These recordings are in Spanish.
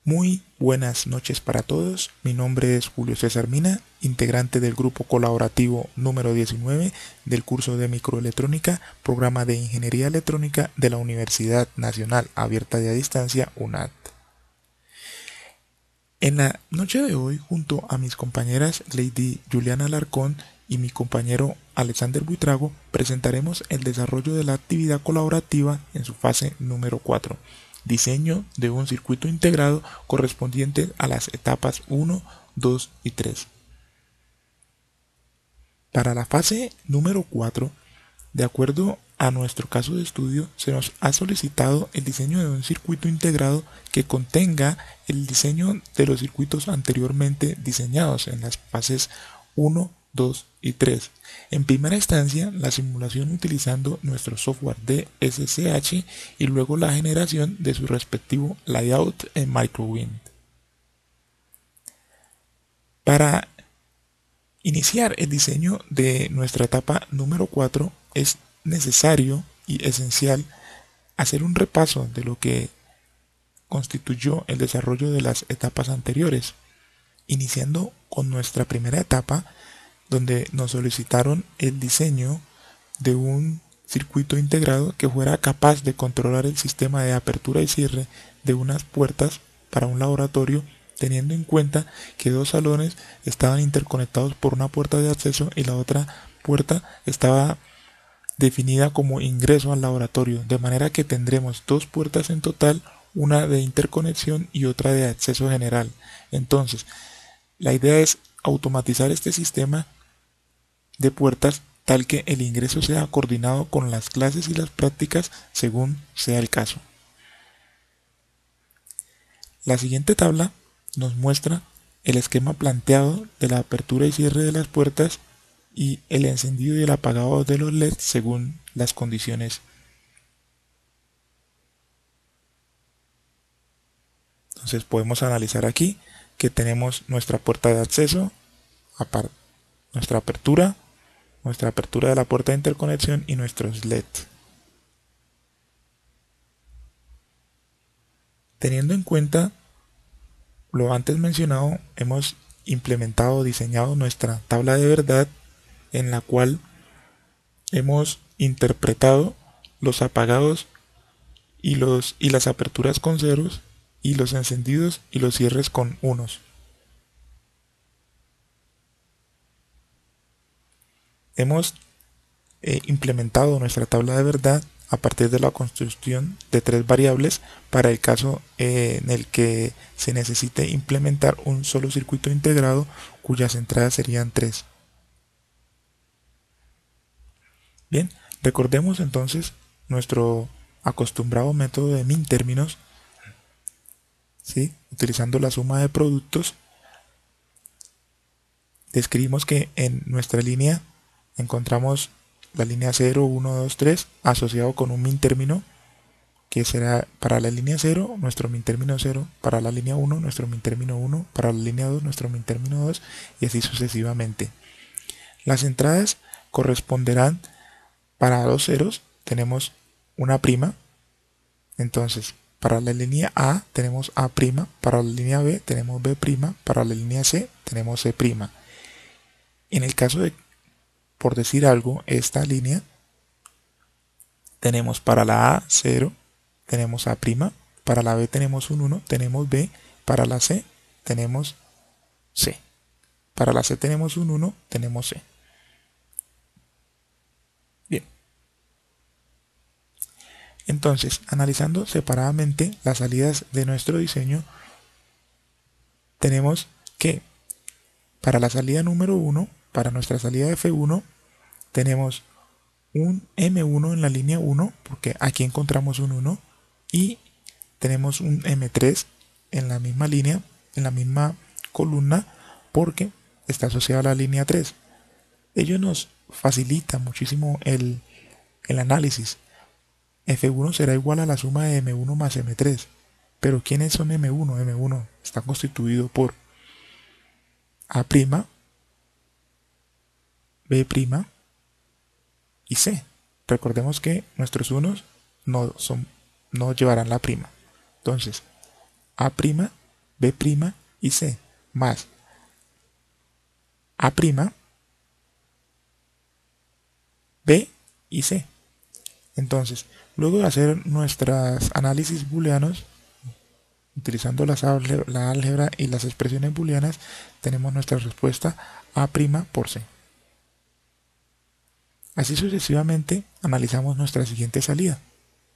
Muy buenas noches para todos, mi nombre es Julio César Mina, integrante del grupo colaborativo número 19 del curso de microelectrónica, programa de ingeniería electrónica de la Universidad Nacional Abierta de a Distancia, UNAD. En la noche de hoy, junto a mis compañeras Lady Juliana Alarcón y mi compañero Alexander Buitrago, presentaremos el desarrollo de la actividad colaborativa en su fase número 4. Diseño de un circuito integrado correspondiente a las etapas 1, 2 y 3. Para la fase número 4, de acuerdo a nuestro caso de estudio, se nos ha solicitado el diseño de un circuito integrado que contenga el diseño de los circuitos anteriormente diseñados en las fases 1, 2 y 3. En primera instancia, la simulación utilizando nuestro software de SSH y luego la generación de su respectivo layout en Microwind. Para iniciar el diseño de nuestra etapa número 4 es necesario y esencial hacer un repaso de lo que constituyó el desarrollo de las etapas anteriores, iniciando con nuestra primera etapa, donde nos solicitaron el diseño de un circuito integrado que fuera capaz de controlar el sistema de apertura y cierre de unas puertas para un laboratorio, teniendo en cuenta que dos salones estaban interconectados por una puerta de acceso y la otra puerta estaba definida como ingreso al laboratorio, de manera que tendremos dos puertas en total, una de interconexión y otra de acceso general. Entonces, la idea es automatizar este sistema de puertas tal que el ingreso sea coordinado con las clases y las prácticas según sea el caso. La siguiente tabla nos muestra el esquema planteado de la apertura y cierre de las puertas y el encendido y el apagado de los LEDs según las condiciones. Entonces podemos analizar aquí que tenemos nuestra puerta de acceso, nuestra apertura de la puerta de interconexión y nuestros LEDs. Teniendo en cuenta lo antes mencionado, hemos implementado o diseñado nuestra tabla de verdad en la cual hemos interpretado los apagados y las aperturas con ceros y los encendidos y los cierres con unos. Hemos implementado nuestra tabla de verdad a partir de la construcción de tres variables para el caso en el que se necesite implementar un solo circuito integrado cuyas entradas serían 3. Bien, recordemos entonces nuestro acostumbrado método de min términos, ¿sí? Utilizando la suma de productos, describimos que en nuestra línea encontramos la línea 0, 1, 2, 3 asociado con un min término que será para la línea 0 nuestro min término 0, para la línea 1 nuestro min término 1, para la línea 2 nuestro min término 2 y así sucesivamente. Las entradas corresponderán para dos ceros, tenemos una prima, entonces para la línea A tenemos A', para la línea B tenemos B', para la línea C tenemos C'. En el caso de, por decir algo, esta línea, tenemos para la A 0, tenemos A', para la B tenemos un 1, tenemos B, para la C tenemos C, para la C tenemos un 1, tenemos C. Bien. Entonces, analizando separadamente las salidas de nuestro diseño, tenemos que para la salida número 1, para nuestra salida F1, tenemos un M1 en la línea 1, porque aquí encontramos un 1, y tenemos un M3 en la misma línea, en la misma columna, porque está asociada a la línea 3. Ello nos facilita muchísimo el análisis. F1 será igual a la suma de M1 más M3. Pero ¿quiénes son M1? M1 está constituido por A', B' y C. Recordemos que nuestros unos no llevarán la prima. Entonces, A' B' y C, más A', B y C. Entonces, luego de hacer nuestros análisis booleanos, utilizando la álgebra y las expresiones booleanas, tenemos nuestra respuesta A' por C. Así sucesivamente analizamos nuestra siguiente salida.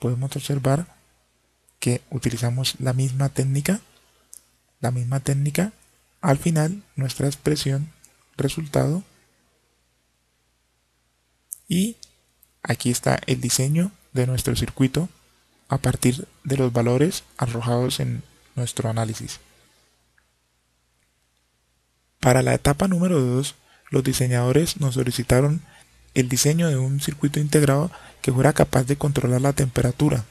Podemos observar que utilizamos la misma técnica. Al final, nuestra expresión resultado, y aquí está el diseño de nuestro circuito a partir de los valores arrojados en nuestro análisis. Para la etapa número 2, los diseñadores nos solicitaron el diseño de un circuito integrado que fuera capaz de controlar la temperatura.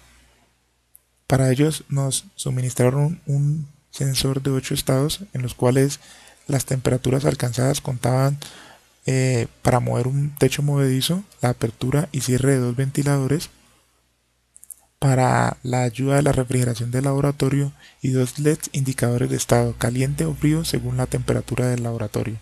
Para ellos nos suministraron un sensor de 8 estados en los cuales las temperaturas alcanzadas contaban para mover un techo movedizo, la apertura y cierre de 2 ventiladores, para la ayuda de la refrigeración del laboratorio y 2 LEDs indicadores de estado caliente o frío según la temperatura del laboratorio.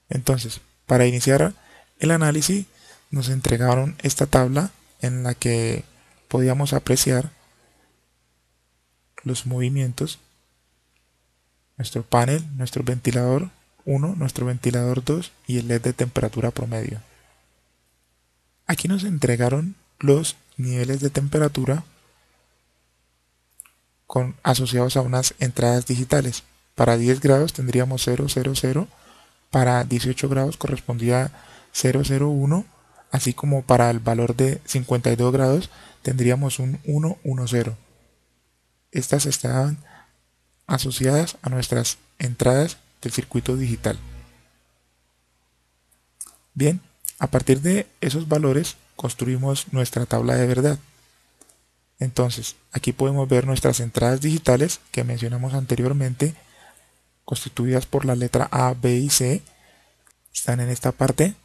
Entonces, para iniciar el análisis nos entregaron esta tabla en la que podíamos apreciar los movimientos, nuestro panel, nuestro ventilador 1, nuestro ventilador 2 y el LED de temperatura promedio. Aquí nos entregaron los niveles de temperatura asociados a unas entradas digitales. Para 10 grados tendríamos 000, para 18 grados correspondía 001, así como para el valor de 52 grados tendríamos un 110. Estas estaban asociadas a nuestras entradas del circuito digital. Bien, a partir de esos valores construimos nuestra tabla de verdad. Entonces, aquí podemos ver nuestras entradas digitales que mencionamos anteriormente, constituidas por la letra A, B y C. Están en esta parte.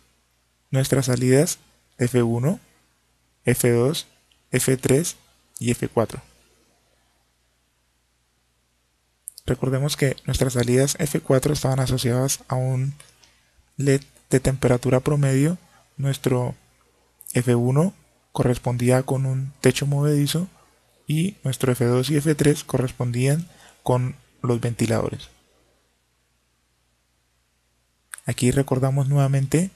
Nuestras salidas F1, F2, F3 y F4. Recordemos que nuestras salidas F4 estaban asociadas a un LED de temperatura promedio. Nuestro F1 correspondía con un techo movedizo y nuestro F2 y F3 correspondían con los ventiladores. Aquí recordamos nuevamente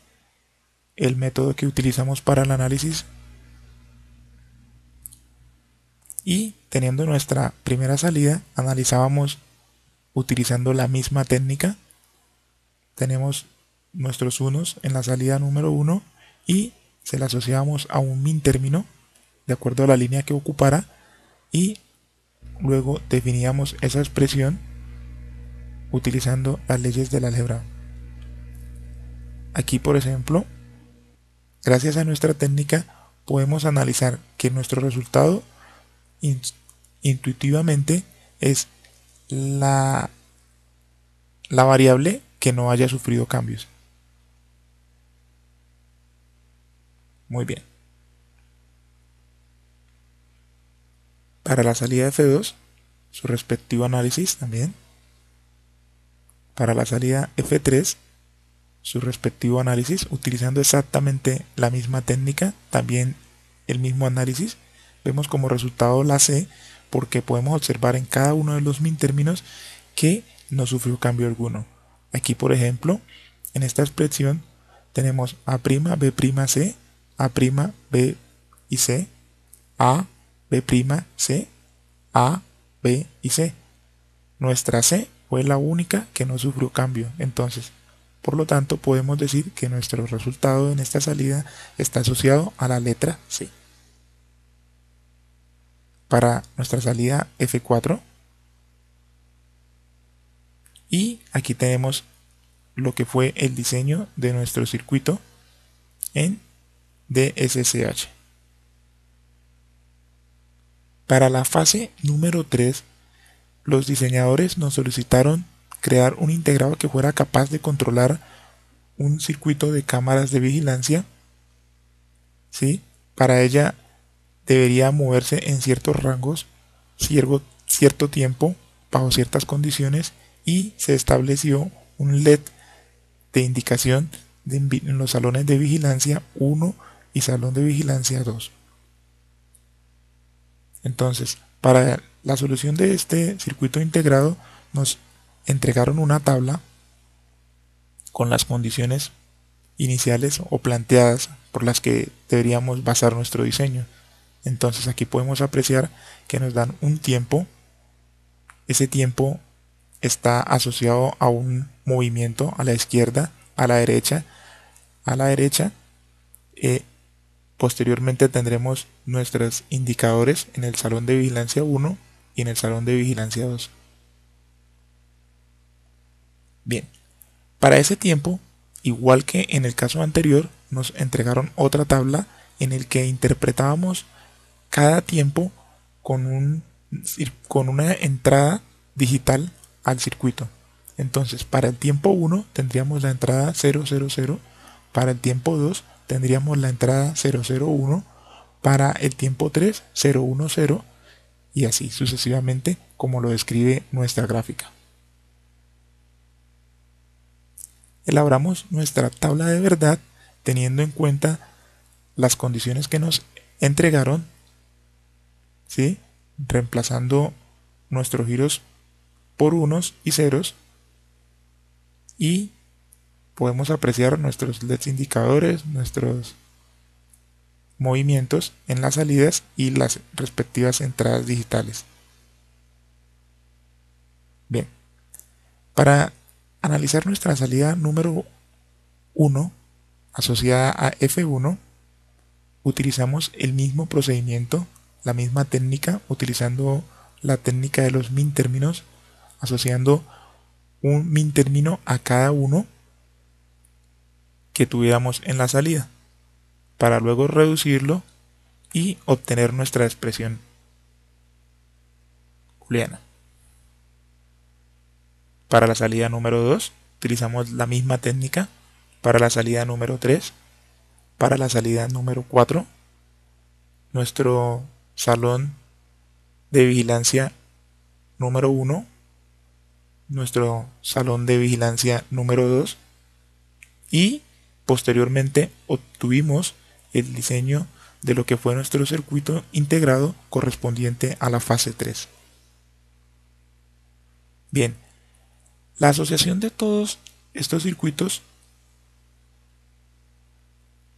el método que utilizamos para el análisis, y teniendo nuestra primera salida analizábamos utilizando la misma técnica. Tenemos nuestros unos en la salida número 1 y se le asociamos a un min término de acuerdo a la línea que ocupara, y luego definíamos esa expresión utilizando las leyes del álgebra. Aquí, por ejemplo, gracias a nuestra técnica podemos analizar que nuestro resultado intuitivamente es la variable que no haya sufrido cambios. Muy bien. Para la salida F2, su respectivo análisis también. Para la salida F3, su respectivo análisis, utilizando exactamente la misma técnica, también el mismo análisis. Vemos como resultado la C, porque podemos observar en cada uno de los min términos que no sufrió cambio alguno. Aquí, por ejemplo, en esta expresión tenemos A', B', C, A', B y C, A, B', C, A, B y C. Nuestra C fue la única que no sufrió cambio. Entonces, por lo tanto, podemos decir que nuestro resultado en esta salida está asociado a la letra C. Para nuestra salida F4, y aquí tenemos lo que fue el diseño de nuestro circuito en DSSH. Para la fase número 3, los diseñadores nos solicitaron crear un integrado que fuera capaz de controlar un circuito de cámaras de vigilancia. ¿Sí? Para ella debería moverse en ciertos rangos cierto tiempo bajo ciertas condiciones y se estableció un LED de indicación en los salones de vigilancia 1 y salón de vigilancia 2. Entonces, para la solución de este circuito integrado nos entregaron una tabla con las condiciones iniciales o planteadas por las que deberíamos basar nuestro diseño. Entonces aquí podemos apreciar que nos dan un tiempo. Ese tiempo está asociado a un movimiento a la izquierda, a la derecha, a la derecha. Posteriormente tendremos nuestros indicadores en el salón de vigilancia 1 y en el salón de vigilancia 2. Bien, para ese tiempo, igual que en el caso anterior, nos entregaron otra tabla en el que interpretábamos cada tiempo con una entrada digital al circuito. Entonces, para el tiempo 1 tendríamos la entrada 000, para el tiempo 2 tendríamos la entrada 001, para el tiempo 3 010 y así sucesivamente como lo describe nuestra gráfica. Elaboramos nuestra tabla de verdad teniendo en cuenta las condiciones que nos entregaron, ¿sí? Reemplazando nuestros giros por unos y ceros, y podemos apreciar nuestros LEDs indicadores, nuestros movimientos en las salidas y las respectivas entradas digitales. Bien, para analizar nuestra salida número 1 asociada a F1, utilizamos el mismo procedimiento, la misma técnica, utilizando la técnica de los min términos, asociando un min término a cada uno que tuviéramos en la salida, para luego reducirlo y obtener nuestra expresión booleana. Para la salida número 2 utilizamos la misma técnica, para la salida número 3, para la salida número 4, nuestro salón de vigilancia número 1, nuestro salón de vigilancia número 2 y posteriormente obtuvimos el diseño de lo que fue nuestro circuito integrado correspondiente a la fase 3. Bien, la asociación de todos estos circuitos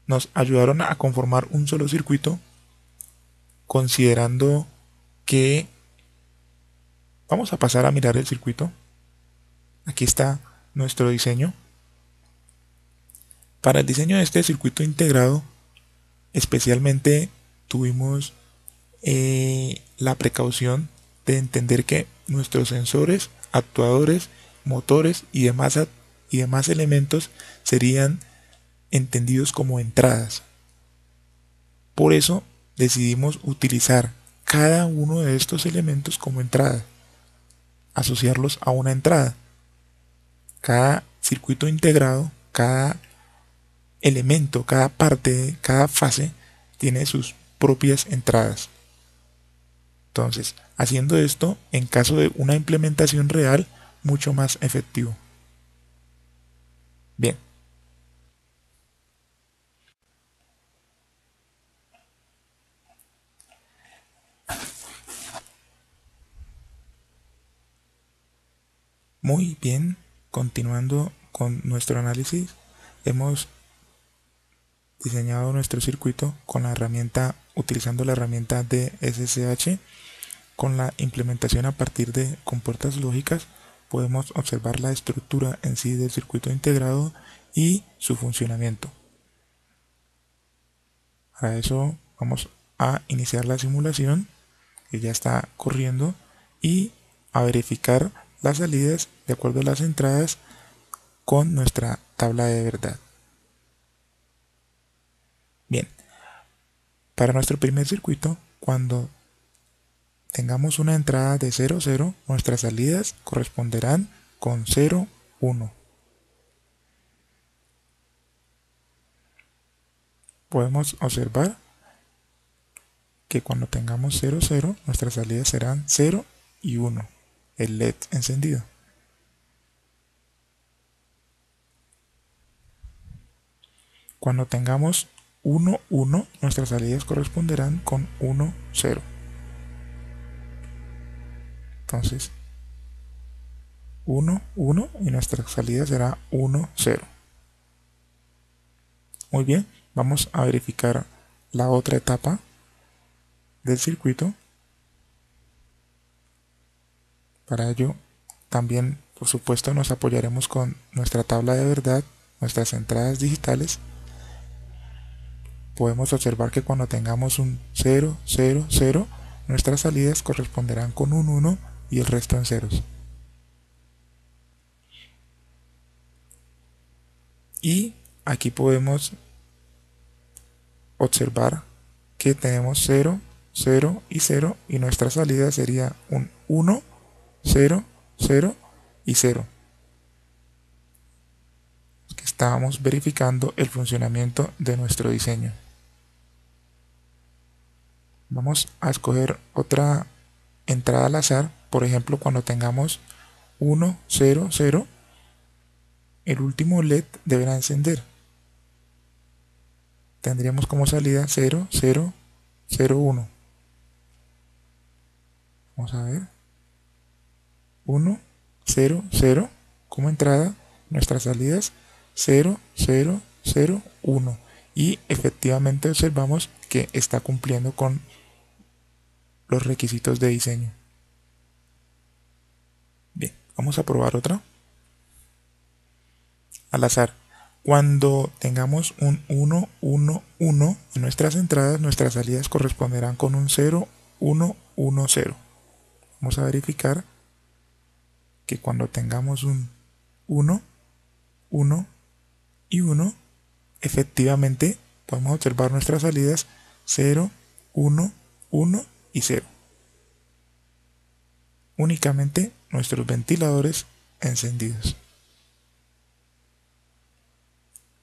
nos ayudaron a conformar un solo circuito, considerando que vamos a pasar a mirar el circuito. Aquí está nuestro diseño. Para el diseño de este circuito integrado, especialmente tuvimos la precaución de entender que nuestros sensores, actuadores, motores y demás elementos serían entendidos como entradas. Por eso decidimos utilizar cada uno de estos elementos como entrada, asociarlos a una entrada. Cada circuito integrado, cada elemento, cada parte, cada fase tiene sus propias entradas. Entonces, haciendo esto, en caso de una implementación real, mucho más efectivo. Bien. Muy bien, continuando con nuestro análisis, hemos diseñado nuestro circuito con la herramienta, utilizando la herramienta de SSH. Con la implementación a partir de compuertas lógicas podemos observar la estructura en sí del circuito integrado y su funcionamiento. Para eso vamos a iniciar la simulación, que ya está corriendo, y a verificar las salidas de acuerdo a las entradas con nuestra tabla de verdad. Bien, para nuestro primer circuito, cuando tengamos una entrada de 0, 0, nuestras salidas corresponderán con 0, 1. Podemos observar que cuando tengamos 0, 0, nuestras salidas serán 0 y 1, el LED encendido. Cuando tengamos 1, 1, nuestras salidas corresponderán con 1, 0. Entonces, 1, 1 y nuestra salida será 1, 0. Muy bien, vamos a verificar la otra etapa del circuito. Para ello, también, por supuesto, nos apoyaremos con nuestra tabla de verdad, nuestras entradas digitales. Podemos observar que cuando tengamos un 0, 0, 0, nuestras salidas corresponderán con un 1 y el resto en ceros. Y aquí podemos observar que tenemos 0, 0 y 0 y nuestra salida sería un 1, 0, 0 y 0. Que estábamos verificando el funcionamiento de nuestro diseño. Vamos a escoger otra entrada al azar. Por ejemplo, cuando tengamos 1, 0, 0, el último LED deberá encender. Tendríamos como salida 0, 0, 0, 1. Vamos a ver. 1, 0, 0. Como entrada, nuestras salidas 0, 0, 0, 1. Y efectivamente observamos que está cumpliendo con los requisitos de diseño. Bien, vamos a probar otra. Al azar. Cuando tengamos un 1, 1, 1 en nuestras entradas, nuestras salidas corresponderán con un 0, 1, 1, 0. Vamos a verificar que cuando tengamos un 1, 1 y 1, efectivamente podemos observar nuestras salidas 0, 1, 1 y 0. Únicamente nuestros ventiladores encendidos.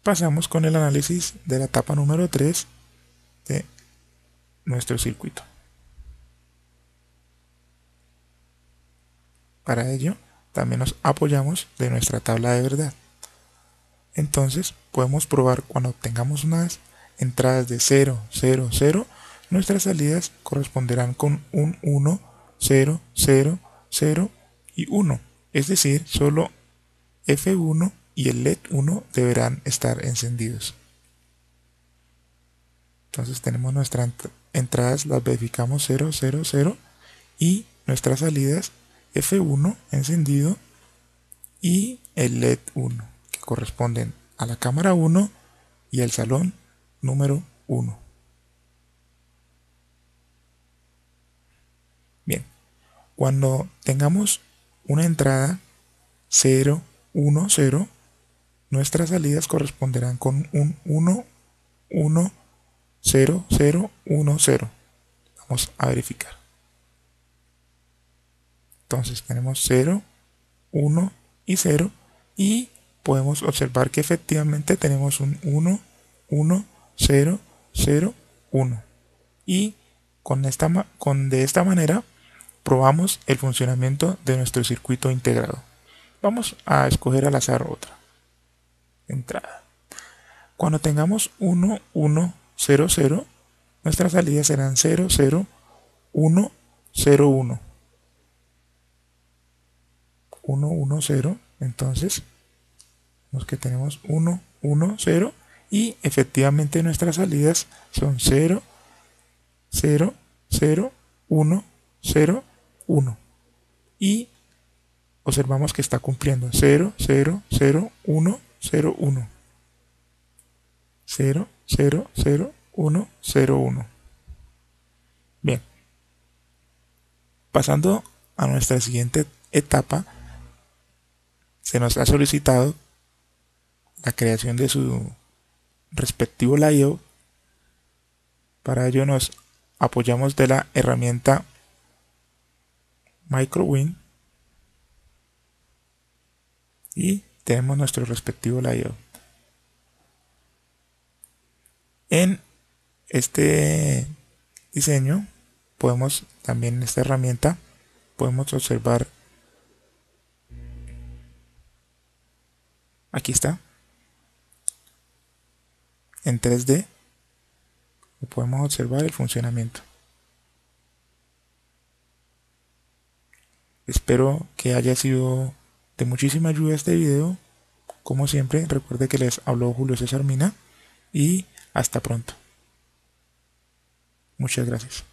Pasamos con el análisis de la etapa número 3 de nuestro circuito. Para ello, también nos apoyamos de nuestra tabla de verdad. Entonces, podemos probar cuando tengamos unas entradas de 0, 0, 0, nuestras salidas corresponderán con un 1, 0, 0, 0 y 1. Es decir, solo F1 y el LED 1 deberán estar encendidos. Entonces tenemos nuestras entradas, las verificamos 0, 0, 0 y nuestras salidas F1 encendido y el LED 1 que corresponden a la cámara 1 y al salón número 1. Bien, cuando tengamos una entrada 0, 1, 0, nuestras salidas corresponderán con un 1, 1, 0, 0, 1, 0. Vamos a verificar. Entonces tenemos 0, 1 y 0 y podemos observar que efectivamente tenemos un 1, 1, 0, 0, 1. Y de esta manera probamos el funcionamiento de nuestro circuito integrado. Vamos a escoger al azar otra entrada. Cuando tengamos 1, 1, 0, 0, nuestras salidas serán 0, 0, 1, 0, 1. 1, 1, 0. Entonces, vemos que tenemos 1, 1, 0 y efectivamente nuestras salidas son 0, 0, 0, 1, 0, 1. Y observamos que está cumpliendo 0, 0, 0, 1, 0, 1. 0, 0, 0, 1, 0, 1. Bien. Pasando a nuestra siguiente etapa, se nos ha solicitado la creación de su respectivo layout. Para ello nos apoyamos de la herramienta MicroWin y tenemos nuestro respectivo layout. En este diseño podemos también en esta herramienta podemos observar, aquí está, en 3D, podemos observar el funcionamiento. Espero que haya sido de muchísima ayuda este video. Como siempre, recuerde que les habló Julio César Mina y hasta pronto. Muchas gracias.